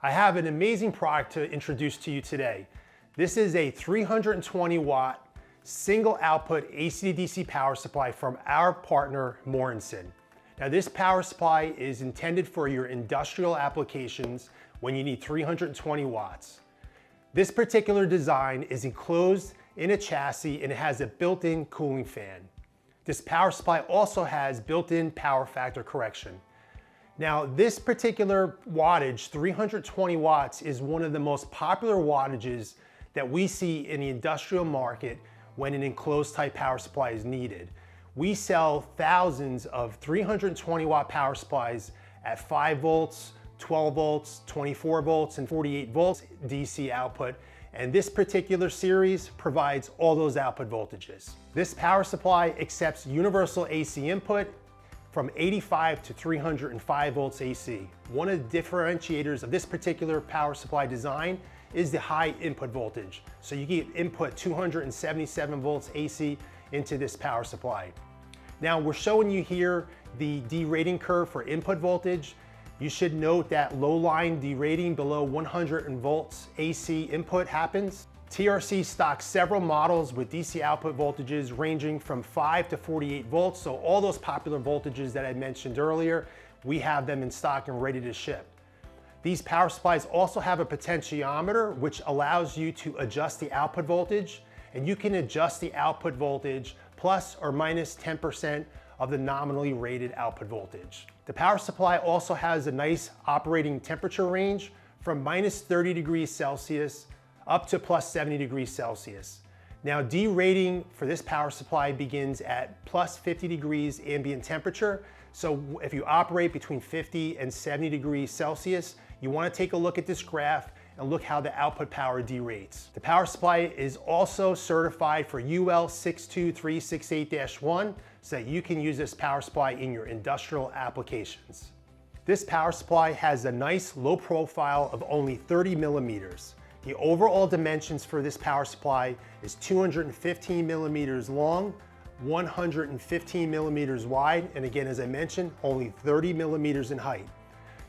I have an amazing product to introduce to you today. This is a 320 watt single output AC to DC power supply from our partner Mornsun. Now this power supply is intended for your industrial applications when you need 320 watts. This particular design is enclosed in a chassis and it has a built-in cooling fan. This power supply also has built-in power factor correction. Now this particular wattage, 320 watts, is one of the most popular wattages that we see in the industrial market when an enclosed type power supply is needed. We sell thousands of 320 watt power supplies at 5 volts, 12 volts, 24 volts, and 48 volts DC output. And this particular series provides all those output voltages. This power supply accepts universal AC input from 85 to 305 volts AC. One of the differentiators of this particular power supply design is the high input voltage. So you can input 277 volts AC into this power supply. Now we're showing you here the derating curve for input voltage. You should note that low line derating below 100 volts AC input happens. TRC stocks several models with DC output voltages ranging from 5 to 48 volts. So all those popular voltages that I mentioned earlier, we have them in stock and ready to ship. These power supplies also have a potentiometer, which allows you to adjust the output voltage, and you can adjust the output voltage plus or minus 10% of the nominally rated output voltage. The power supply also has a nice operating temperature range from minus 30 degrees Celsius up to plus 70 degrees Celsius. Now derating for this power supply begins at plus 50 degrees ambient temperature. So if you operate between 50 and 70 degrees Celsius, you want to take a look at this graph and look how the output power derates. The power supply is also certified for UL 62368-1, so that you can use this power supply in your industrial applications. This power supply has a nice low profile of only 30 millimeters. The overall dimensions for this power supply is 215 millimeters long, 115 millimeters wide, and again, as I mentioned, only 30 millimeters in height.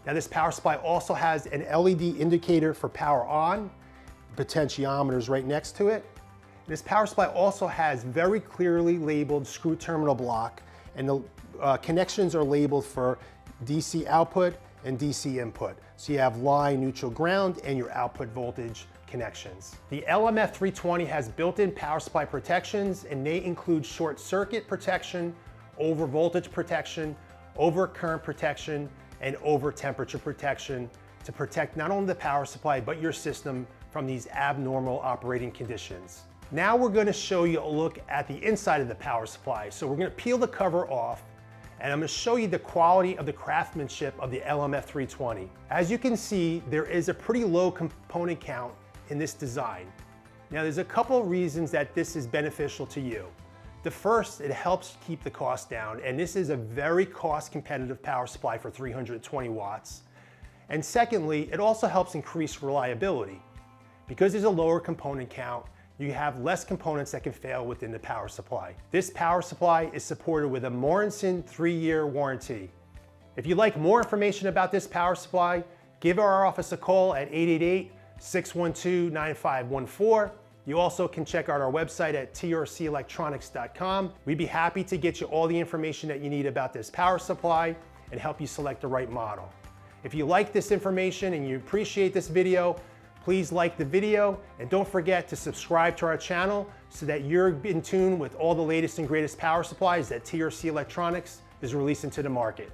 Now this power supply also has an LED indicator for power on, potentiometers right next to it. This power supply also has very clearly labeled screw terminal block, and the connections are labeled for DC output and DC input. So you have line, neutral, ground, and your output voltage connections. The LMF320 has built-in power supply protections, and they include short circuit protection, over voltage protection, over current protection, and over temperature protection to protect not only the power supply, but your system from these abnormal operating conditions. Now we're going to show you a look at the inside of the power supply. So we're going to peel the cover off, and I'm going to show you the quality of the craftsmanship of the LMF320. As you can see, there is a pretty low component count in this design. Now there's a couple of reasons that this is beneficial to you. The first, it helps keep the cost down, and this is a very cost competitive power supply for 320 watts. And secondly, it also helps increase reliability. Because there's a lower component count, you have less components that can fail within the power supply. This power supply is supported with a Mornsun 3-year warranty. If you'd like more information about this power supply, give our office a call at 888-612-9514. You also can check out our website at trcelectronics.com. We'd be happy to get you all the information that you need about this power supply and help you select the right model. If you like this information and you appreciate this video, please like the video, and don't forget to subscribe to our channel so that you're in tune with all the latest and greatest power supplies that TRC Electronics is releasing to the market.